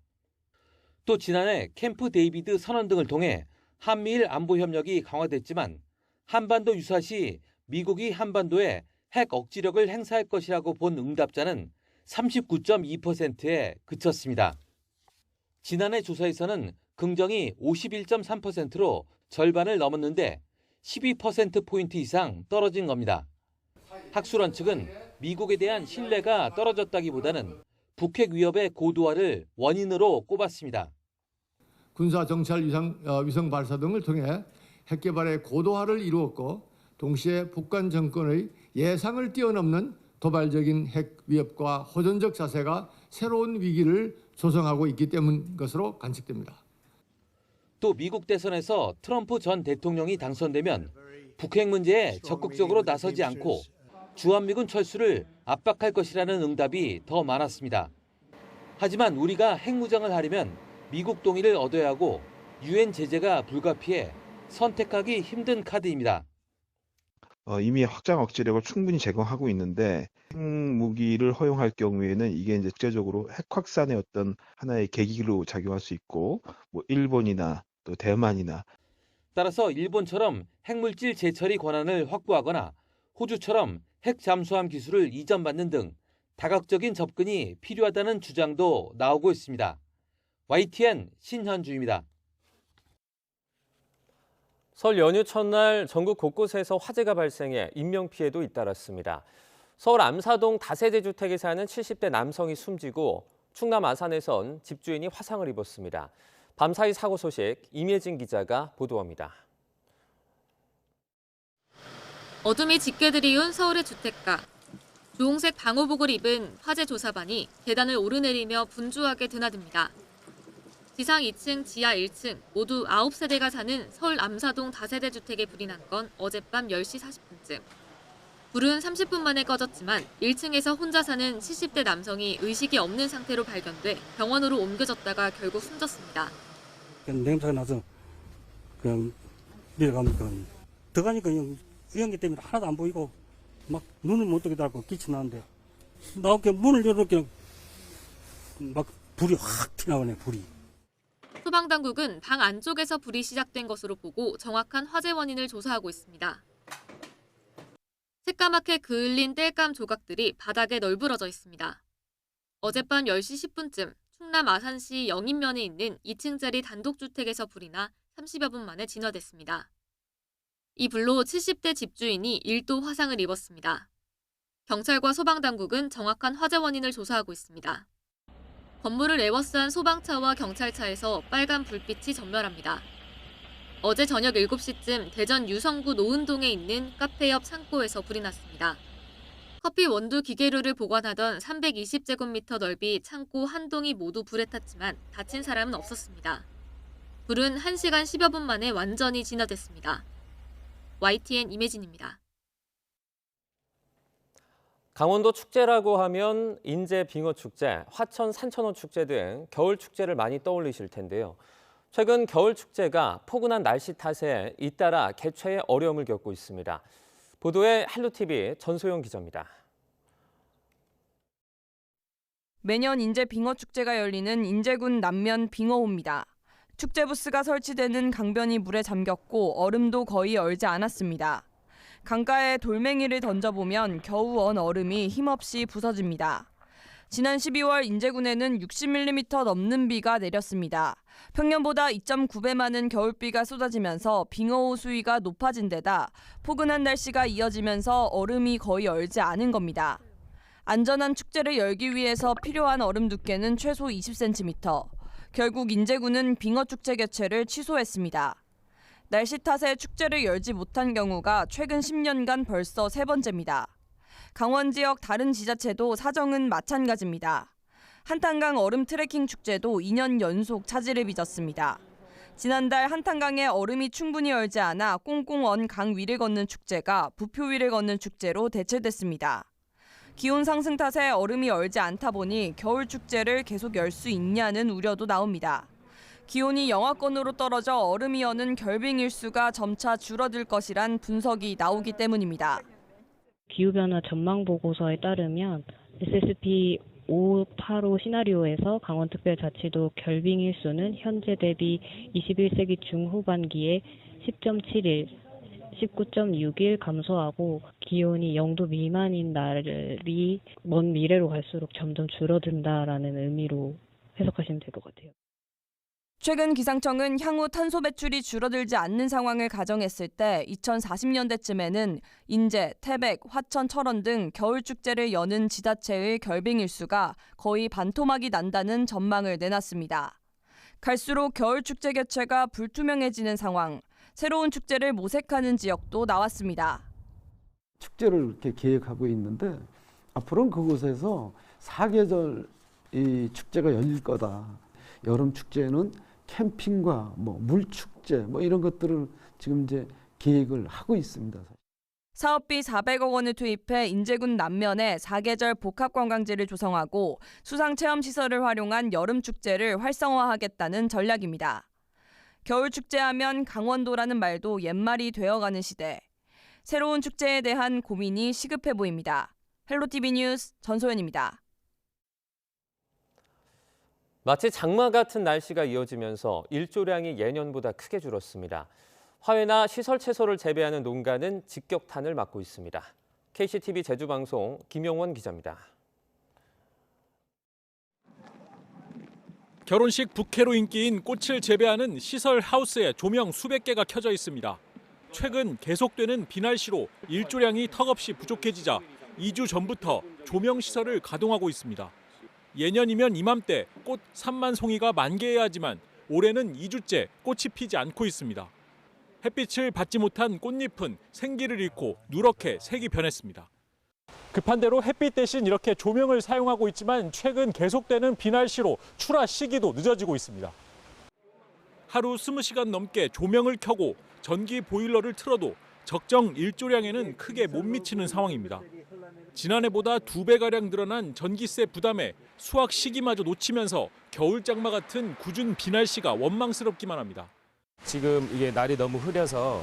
또 지난해 캠프 데이비드 선언 등을 통해 한미일 안보 협력이 강화됐지만 한반도 유사시 미국이 한반도에 핵 억지력을 행사할 것이라고 본 응답자는 39.2%에 그쳤습니다. 지난해 조사에서는 긍정이 51.3%로 절반을 넘었는데 12%포인트 이상 떨어진 겁니다. 학술원 측은 미국에 대한 신뢰가 떨어졌다기보다는 북핵 위협의 고도화를 원인으로 꼽았습니다. 군사 정찰 위성 발사 등을 통해 핵 개발의 고도화를 이루었고 동시에 북한 정권의 예상을 뛰어넘는 도발적인 핵 위협과 호전적 자세가 새로운 위기를 조성하고 있기 때문 것으로 관측됩니다. 또 미국 대선에서 트럼프 전 대통령이 당선되면 북핵 문제에 적극적으로 나서지 않고 주한미군 철수를 압박할 것이라는 응답이 더 많았습니다. 하지만 우리가 핵무장을 하려면 미국 동의를 얻어야 하고 유엔 제재가 불가피해 선택하기 힘든 카드입니다. 이미 확장 억지력을 충분히 제공하고 있는데 핵무기를 허용할 경우에는 이게 이제 국제적으로 핵 확산의 어떤 하나의 계기로 작용할 수 있고 뭐 일본이나 또 대만이나 따라서 일본처럼 핵물질 재처리 권한을 확보하거나 호주처럼 핵 잠수함 기술을 이전받는 등 다각적인 접근이 필요하다는 주장도 나오고 있습니다. YTN 신현주입니다. 설 연휴 첫날 전국 곳곳에서 화재가 발생해 인명피해도 잇따랐습니다. 서울 암사동 다세대 주택에 사는 70대 남성이 숨지고 충남 아산에선 집주인이 화상을 입었습니다. 밤사이 사고 소식 임예진 기자가 보도합니다. 어둠이 짙게 들이운 서울의 주택가. 주홍색 방호복을 입은 화재 조사반이 계단을 오르내리며 분주하게 드나듭니다. 지상 2층, 지하 1층 모두 9세대가 사는 서울 암사동 다세대 주택에 불이 난 건 어젯밤 10시 40분쯤. 불은 30분 만에 꺼졌지만 1층에서 혼자 사는 70대 남성이 의식이 없는 상태로 발견돼 병원으로 옮겨졌다가 결국 숨졌습니다. 냄새가 나서 그냥 내려가니까 들어가니까 유연기 때문에 하나도 안 보이고 막 눈을 못 뜨게 달고 기침 나는데 나오게 문을 열어놓게 막 불이 확 튀어나오네 불이. 소방당국은 방 안쪽에서 불이 시작된 것으로 보고 정확한 화재 원인을 조사하고 있습니다. 새까맣게 그을린 땔감 조각들이 바닥에 널브러져 있습니다. 어젯밤 10시 10분쯤 충남 아산시 영인면에 있는 2층짜리 단독주택에서 불이 나 30여 분 만에 진화됐습니다. 이 불로 70대 집주인이 1도 화상을 입었습니다. 경찰과 소방당국은 정확한 화재 원인을 조사하고 있습니다. 건물을 에워싼 소방차와 경찰차에서 빨간 불빛이 전멸합니다. 어제 저녁 7시쯤 대전 유성구 노은동에 있는 카페 옆 창고에서 불이 났습니다. 커피 원두 기계류를 보관하던 320제곱미터 넓이 창고 한 동이 모두 불에 탔지만 다친 사람은 없었습니다. 불은 1시간 10여 분 만에 완전히 진화됐습니다. YTN 임혜진입니다. 강원도 축제라고 하면 인제 빙어축제, 화천 산천어 축제 등 겨울 축제를 많이 떠올리실 텐데요. 최근 겨울 축제가 포근한 날씨 탓에 잇따라 개최에 어려움을 겪고 있습니다. 보도에 한루TV 전소영 기자입니다. 매년 인제 빙어축제가 열리는 인제군 남면 빙어호입니다. 축제 부스가 설치되는 강변이 물에 잠겼고 얼음도 거의 얼지 않았습니다. 강가에 돌멩이를 던져보면 겨우 언 얼음이 힘없이 부서집니다. 지난 12월 인제군에는 60mm 넘는 비가 내렸습니다. 평년보다 2.9배 많은 겨울비가 쏟아지면서 빙어호 수위가 높아진 데다 포근한 날씨가 이어지면서 얼음이 거의 얼지 않은 겁니다. 안전한 축제를 열기 위해서 필요한 얼음 두께는 최소 20cm. 결국 인제군은 빙어축제 개최를 취소했습니다. 날씨 탓에 축제를 열지 못한 경우가 최근 10년간 벌써 3번째입니다. 강원 지역 다른 지자체도 사정은 마찬가지입니다. 한탄강 얼음 트레킹 축제도 2년 연속 차질을 빚었습니다. 지난달 한탄강에 얼음이 충분히 얼지 않아 꽁꽁 언 강 위를 걷는 축제가 부표 위를 걷는 축제로 대체됐습니다. 기온 상승 탓에 얼음이 얼지 않다 보니 겨울 축제를 계속 열 수 있냐는 우려도 나옵니다. 기온이 영하권으로 떨어져 얼음이 어는 결빙 일수가 점차 줄어들 것이란 분석이 나오기 때문입니다. 기후변화 전망 보고서에 따르면 SSP 5, 8호 시나리오에서 강원특별자치도 결빙 일수는 현재 대비 21세기 중후반기에 10.7일, 19.6일 감소하고 기온이 0도 미만인 날이 먼 미래로 갈수록 점점 줄어든다라는 의미로 해석하시면 될 것 같아요. 최근 기상청은 향후 탄소 배출이 줄어들지 않는 상황을 가정했을 때 2040년대쯤에는 인제, 태백, 화천, 철원 등 겨울 축제를 여는 지자체의 결빙 일수가 거의 반토막이 난다는 전망을 내놨습니다. 갈수록 겨울 축제 개최가 불투명해지는 상황, 새로운 축제를 모색하는 지역도 나왔습니다. 축제를 이렇게 계획하고 있는데 앞으로는 그곳에서 사계절 이 축제가 열릴 거다. 여름 축제는 캠핑과 물축제 이런 것들을 지금 이제 계획을 하고 있습니다. 사업비 400억 원을 투입해 인제군 남면에 사계절 복합관광지를 조성하고 수상체험시설을 활용한 여름축제를 활성화하겠다는 전략입니다. 겨울축제하면 강원도라는 말도 옛말이 되어가는 시대. 새로운 축제에 대한 고민이 시급해 보입니다. 헬로티비 뉴스 전소연입니다. 마치 장마 같은 날씨가 이어지면서 일조량이 예년보다 크게 줄었습니다. 화훼나 시설 채소를 재배하는 농가는 직격탄을 맞고 있습니다. KCTV 제주방송 김용원 기자입니다. 결혼식 부케로 인기인 꽃을 재배하는 시설 하우스에 조명 수백 개가 켜져 있습니다. 최근 계속되는 비날씨로 일조량이 턱없이 부족해지자 2주 전부터 조명 시설을 가동하고 있습니다. 예년이면 이맘때 꽃 3만 송이가 만개해야 하지만 올해는 2주째 꽃이 피지 않고 있습니다. 햇빛을 받지 못한 꽃잎은 생기를 잃고 누렇게 색이 변했습니다. 급한 대로 햇빛 대신 이렇게 조명을 사용하고 있지만 최근 계속되는 비날씨로 출하 시기도 늦어지고 있습니다. 하루 20시간 넘게 조명을 켜고 전기 보일러를 틀어도 적정 일조량에는 크게 못 미치는 상황입니다. 지난해보다 2배가량 늘어난 전기세 부담에 수확 시기마저 놓치면서 겨울장마 같은 궂은 비날씨가 원망스럽기만 합니다. 지금 이게 날이 너무 흐려서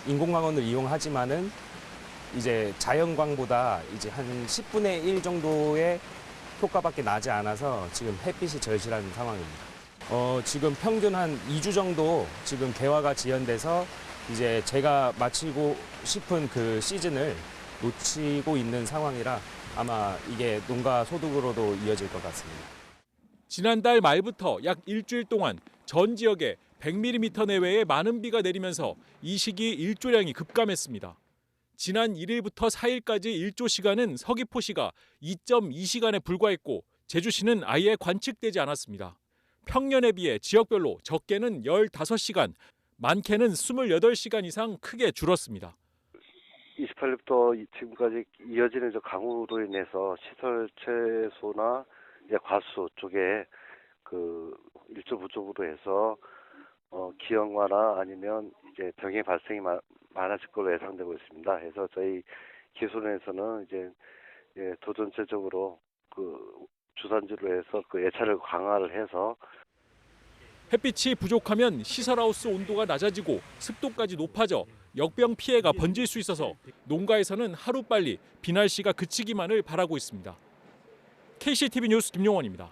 인공광원을 이용하지만은 이제 자연광보다 이제 한 10분의 1 정도의 효과밖에 나지 않아서 지금 햇빛이 절실한 상황입니다. 지금 평균 한 2주 정도 지금 개화가 지연돼서 이제 제가 마치고 싶은 그 시즌을 놓치고 있는 상황이라 아마 이게 농가 소득으로도 이어질 것 같습니다. 지난달 말부터 약 일주일 동안 전 지역에 100mm 내외의 많은 비가 내리면서 이 시기 일조량이 급감했습니다. 지난 1일부터 4일까지 일조 시간은 서귀포시가 2.2시간에 불과했고 제주시는 아예 관측되지 않았습니다. 평년에 비해 지역별로 적게는 15시간, 많게는 28시간 이상 크게 줄었습니다. 28일부터 지금까지 이어지는 강우로 인해서 시설 채소나 이제 과수 쪽에 그 일조 부족으로 해서 기형화나 아니면 이제 병의 발생이 많아질 걸로 예상되고 있습니다. 그래서 저희 기술원에서는 이제 도전체적으로 그 주산지로 해서 그 예찰을 강화를 해서 햇빛이 부족하면 시설하우스 온도가 낮아지고 습도까지 높아져 역병 피해가 번질 수 있어서 농가에서는 하루빨리 비날씨가 그치기만을 바라고 있습니다. KCTV 뉴스 김용원입니다.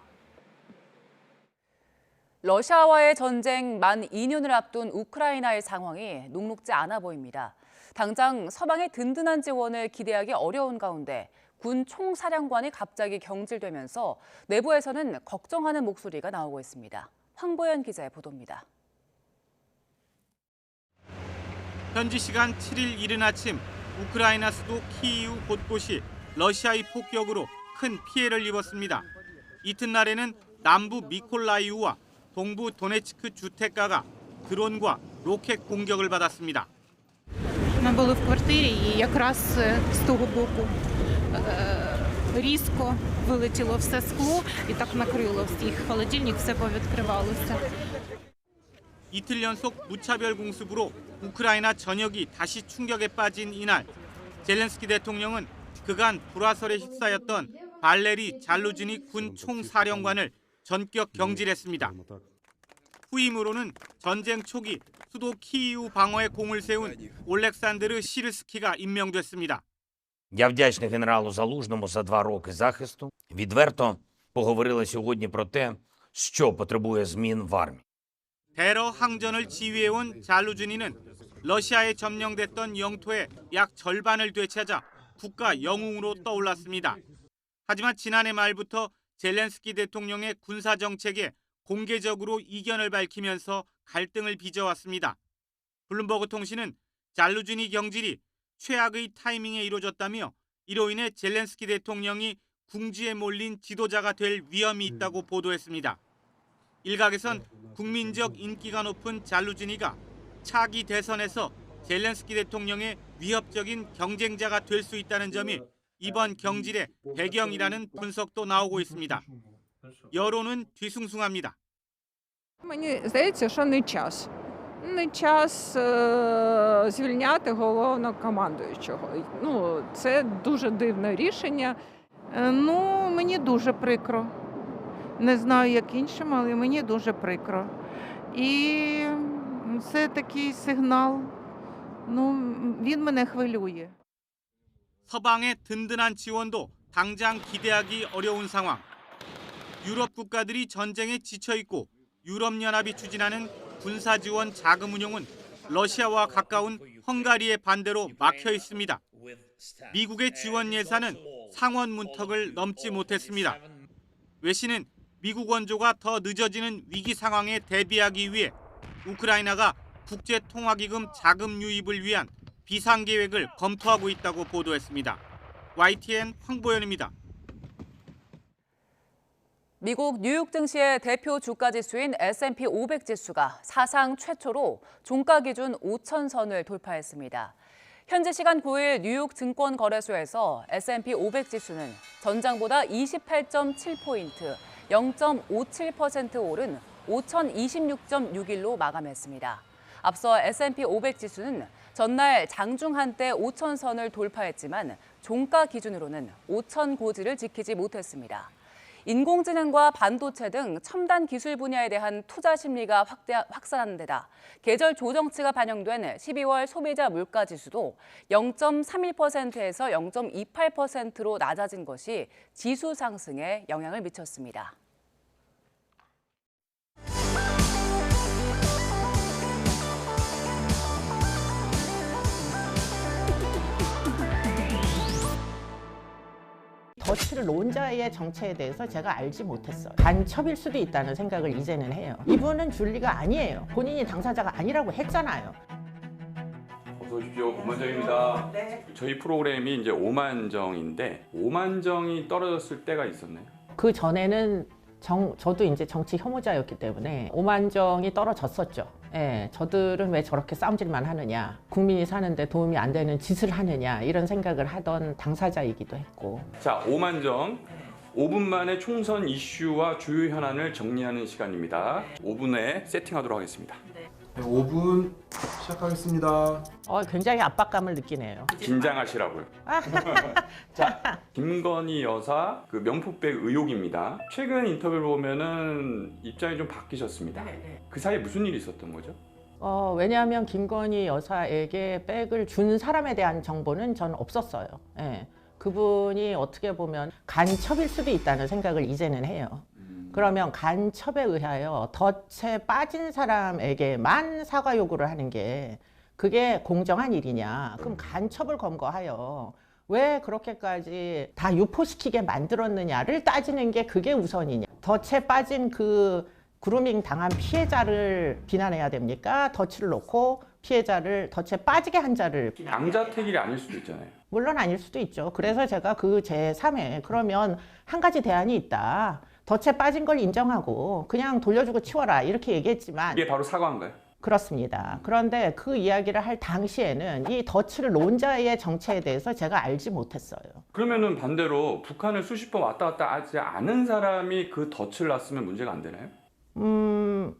러시아와의 전쟁 만 2년을 앞둔 우크라이나의 상황이 녹록지 않아 보입니다. 당장 서방의 든든한 지원을 기대하기 어려운 가운데 군 총사령관이 갑자기 경질되면서 내부에서는 걱정하는 목소리가 나오고 있습니다. 황보연 기자의 보도입니다. 현지 시간 7일 이른 아침 우크라이나 수도 키이우 곳곳이 러시아의 폭격으로 큰 피해를 입었습니다. 이튿날에는 남부 미콜라이우와 동부 도네츠크 주택가가 드론과 로켓 공격을 받았습니다. Ми були в квартирі і якраз з того боку різко вилетіло все скло і так накрило всіх. холодильник все повідкривалося. 이틀 연속 무차별 공습으로 우크라이나 전역이 다시 충격에 빠진 이날 젤렌스키 대통령은 그간 불화설에 휩싸였던 발레리 잘루지니 군 총사령관을 전격 경질했습니다. 후임으로는 전쟁 초기 수도 키이우 방어에 공을 세운 올렉산드르 시르스키가 임명됐습니다. Я вдячний генералу Залужному за 2 роки захисту. Відверто поговорили сьогодні про те, що потребує змін в армії. 대러 항전을 지휘해온 잘루즈니는 러시아에 점령됐던 영토의 약 절반을 되찾아 국가 영웅으로 떠올랐습니다. 하지만 지난해 말부터 젤렌스키 대통령의 군사 정책에 공개적으로 이견을 밝히면서 갈등을 빚어왔습니다. 블룸버그 통신은 잘루즈니 경질이 최악의 타이밍에 이루어졌다며 이로 인해 젤렌스키 대통령이 궁지에 몰린 지도자가 될 위험이 있다고 보도했습니다. 일각에선 국민적 인기가 높은 잘루즈니가 차기 대선에서 젤렌스키 대통령의 위협적인 경쟁자가 될 수 있다는 점이 이번 경질의 배경이라는 분석도 나오고 있습니다. 여론은 뒤숭숭합니다. Мені здається, що не час. Не час звільняти головнокомандуючого. Ну, це дуже дивне рішення. Ну, мені дуже прикро. Не знаю, як іншим, але мені дуже прикро. І це такий сигнал, ну, він мене хвилює. 서방의 든든한 지원도 당장 기대하기 어려운 상황. 유럽 국가들이 전쟁에 지쳐 있고 유럽연합이 추진하는 군사 지원 자금 운용은 러시아와 가까운 헝가리의 반대로 막혀 있습니다. 미국의 지원 예산은 상원 문턱을 넘지 못했습니다. 외신은 미국 원조가 더 늦어지는 위기 상황에 대비하기 위해 우크라이나가 국제통화기금 자금 유입을 위한 비상계획을 검토하고 있다고 보도했습니다. YTN 황보현입니다. 미국 뉴욕 증시의 대표 주가 지수인 S&P 500 지수가 사상 최초로 종가 기준 5,000선을 돌파했습니다. 현지 시간 9일 뉴욕 증권거래소에서 S&P 500 지수는 전장보다 28.7포인트, 0.57% 오른 5,026.61로 마감했습니다. 앞서 S&P 500 지수는 전날 장중 한때 5,000선을 돌파했지만 종가 기준으로는 5,000 고지를 지키지 못했습니다. 인공지능과 반도체 등 첨단 기술 분야에 대한 투자 심리가 확산한 데다 계절 조정치가 반영된 12월 소비자 물가 지수도 0.31%에서 0.28%로 낮아진 것이 지수 상승에 영향을 미쳤습니다. 더치를 론자의 정체에 대해서 제가 알지 못했어요. 간첩일 수도 있다는 생각을 이제는 해요. 이분은 줄리가 아니에요. 본인이 당사자가 아니라고 했잖아요. 어서 오십시오. 오만정입니다. 네. 저희 프로그램이 이제 오만정인데 오만정이 떨어졌을 때가 있었나요? 그 전에는 저도 이제 정치 혐오자였기 때문에 오만정이 떨어졌었죠. 예, 저들은 왜 저렇게 싸움질만 하느냐, 국민이 사는데 도움이 안 되는 짓을 하느냐 이런 생각을 하던 당사자이기도 했고. 자, 오만정 5분 만에 총선 이슈와 주요 현안을 정리하는 시간입니다. 5분에 세팅하도록 하겠습니다. 네, 5분 시작하겠습니다. 굉장히 압박감을 느끼네요. 긴장하시라고요. 자, 김건희 여사 그 명품백 의혹입니다. 최근 인터뷰를 보면은 입장이 좀 바뀌셨습니다. 그 사이에 무슨 일이 있었던 거죠? 왜냐하면 김건희 여사에게 백을 준 사람에 대한 정보는 저는 없었어요. 예. 그분이 어떻게 보면 간첩일 수도 있다는 생각을 이제는 해요. 그러면 간첩에 의하여 덫에 빠진 사람에게만 사과 요구를 하는 게 그게 공정한 일이냐. 그럼 간첩을 검거하여 왜 그렇게까지 다 유포시키게 만들었느냐를 따지는 게 그게 우선이냐. 덫에 빠진 그 그루밍 당한 피해자를 비난해야 됩니까? 덫을 놓고 피해자를 덫에 빠지게 한 자를. 양자택일이 아닐 수도 있잖아요. 물론 아닐 수도 있죠. 그래서 제가 그 제3회 그러면 한 가지 대안이 있다. 덫에 빠진 걸 인정하고 그냥 돌려주고 치워라 이렇게 얘기했지만 이게 바로 사과인가요? 그렇습니다. 그런데 그 이야기를 할 당시에는 이 덫을 론자의 정체에 대해서 제가 알지 못했어요. 그러면은 반대로 북한을 수십 번 왔다 갔다 하지 않은 사람이 그 덫을 놨으면 문제가 안 되나요?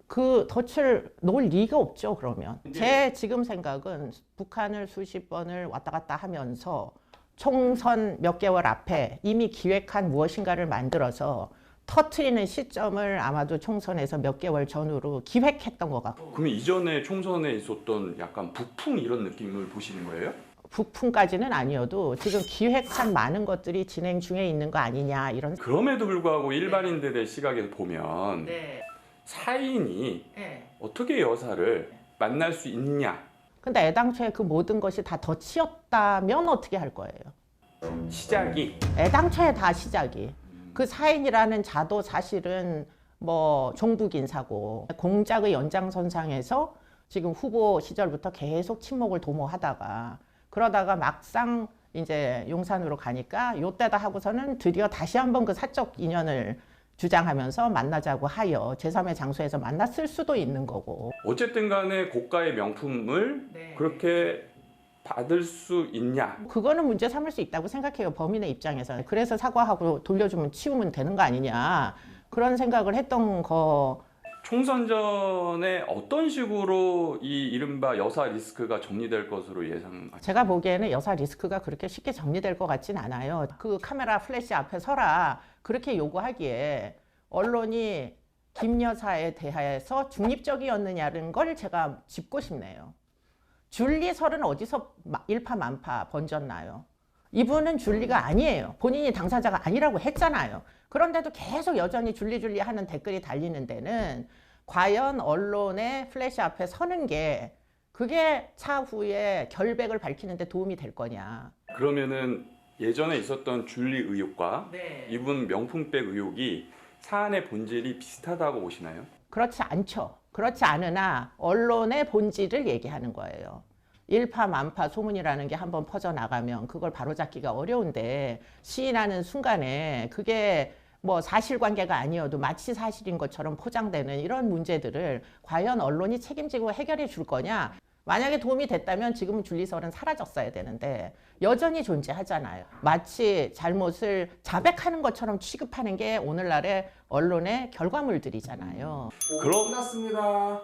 그 덫을 놓을 리가 없죠. 그러면 제 지금 생각은 북한을 수십 번을 왔다 갔다 하면서 총선 몇 개월 앞에 이미 기획한 무엇인가를 만들어서 터트리는 시점을 아마도 총선에서 몇 개월 전후로 기획했던 것 같고. 그러면 이전에 총선에 있었던 약간 북풍 이런 느낌을 보시는 거예요? 부품까지는 아니어도 지금 기획한 많은 것들이 진행 중에 있는 거 아니냐 이런. 그럼에도 불구하고 일반인들의 시각에서 보면 네. 사인이 네. 어떻게 여사를 만날 수 있냐. 근데 애당초에 그 모든 것이 다 덫이었다면 어떻게 할 거예요? 시작이. 애당초에 다 시작이. 그 사인이라는 자도 사실은 뭐 종북 인사고 공작의 연장선상에서 지금 후보 시절부터 계속 친목을 도모하다가 그러다가 막상 이제 용산으로 가니까 요때다 하고서는 드디어 다시 한번 그 사적 인연을 주장하면서 만나자고 하여 제3의 장소에서 만났을 수도 있는 거고. 어쨌든 간에 고가의 명품을 그렇게 받을 수 있냐. 그거는 문제 삼을 수 있다고 생각해요. 범인의 입장에서는. 그래서 사과하고 돌려주면 치우면 되는 거 아니냐. 그런 생각을 했던 거. 총선 전에 어떤 식으로 이 이른바 여사 리스크가 정리될 것으로 예상하십니까? 제가 보기에는 여사 리스크가 그렇게 쉽게 정리될 것 같진 않아요. 그 카메라 플래시 앞에 서라 그렇게 요구하기에 언론이 김 여사에 대해서 중립적이었느냐는 걸 제가 짚고 싶네요. 줄리설은 어디서 일파만파 번졌나요? 이분은 줄리가 아니에요. 본인이 당사자가 아니라고 했잖아요. 그런데도 계속 여전히 줄리 하는 댓글이 달리는 데는 과연 언론의 플래시 앞에 서는 게 그게 차후에 결백을 밝히는 데 도움이 될 거냐. 그러면은 예전에 있었던 줄리 의혹과 이분 명품백 의혹이 사안의 본질이 비슷하다고 보시나요? 그렇지 않죠. 그렇지 않으나 언론의 본질을 얘기하는 거예요. 일파만파 소문이라는 게 한번 퍼져나가면 그걸 바로잡기가 어려운데 시인하는 순간에 그게 뭐 사실관계가 아니어도 마치 사실인 것처럼 포장되는 이런 문제들을 과연 언론이 책임지고 해결해 줄 거냐. 만약에 도움이 됐다면 지금 줄리설은 사라졌어야 되는데 여전히 존재하잖아요. 마치 잘못을 자백하는 것처럼 취급하는 게 오늘날의 언론의 결과물들이잖아요. 끝났습니다.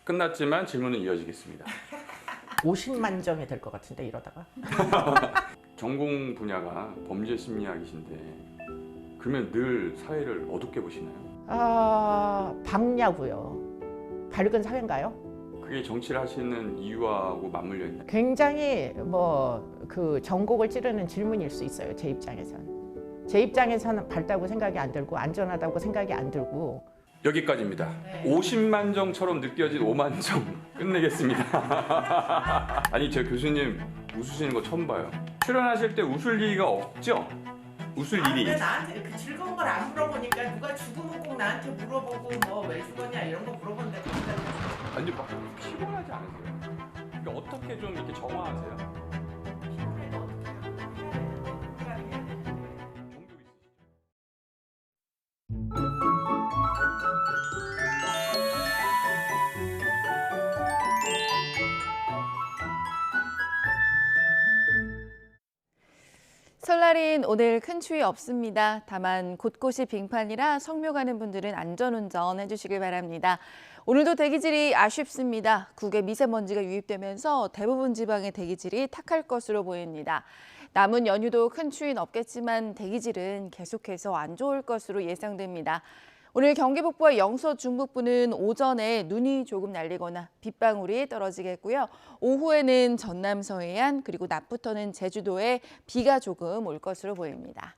끝났지만 질문은 이어지겠습니다. 50만 점이 될 것 같은데 이러다가. 전공 분야가 범죄 심리학이신데 그러면 늘 사회를 어둡게 보시나요? 밝냐고요. 밝은 사회인가요? 그게 정치를 하시는 이유하고 맞물려 있나요? 굉장히 그 전곡을 찌르는 질문일 수 있어요. 제 입장에서는. 제 입장에서는 밝다고 생각이 안 들고 안전하다고 생각이 안 들고. 여기까지입니다. 50만 정처럼 느껴진 5만 정 끝내겠습니다. 아니 저 교수님 웃으시는 거 처음 봐요. 출연하실 때 웃을 리가 없죠? 웃을 일이. 왜 나한테 그 즐거운 걸 안 물어보니까 누가 죽으면 꼭 나한테 물어보고 뭐 왜 죽었냐 이런 거 물어보는데 아니 막 피곤하지 않으세요? 그러니까 어떻게 좀 이렇게 정화하세요? 설날인 오늘 큰 추위 없습니다. 다만 곳곳이 빙판이라 성묘 가는 분들은 안전운전 해주시길 바랍니다. 오늘도 대기질이 아쉽습니다. 국외 미세먼지가 유입되면서 대부분 지방의 대기질이 탁할 것으로 보입니다. 남은 연휴도 큰 추위는 없겠지만 대기질은 계속해서 안 좋을 것으로 예상됩니다. 오늘 경기 북부와 영서 중북부는 오전에 눈이 조금 날리거나 빗방울이 떨어지겠고요. 오후에는 전남 서해안 그리고 낮부터는 제주도에 비가 조금 올 것으로 보입니다.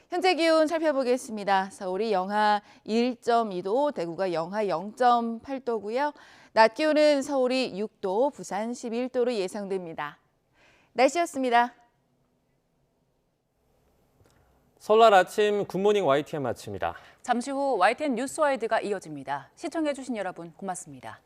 현재 기온 살펴보겠습니다. 서울이 영하 1.2도, 대구가 영하 0.8도고요. 낮 기온은 서울이 6도, 부산 11도로 예상됩니다. 날씨였습니다. 설날 아침 굿모닝 YTN 마칩니다. 잠시 후 YTN 뉴스와이드가 이어집니다. 시청해주신 여러분 고맙습니다.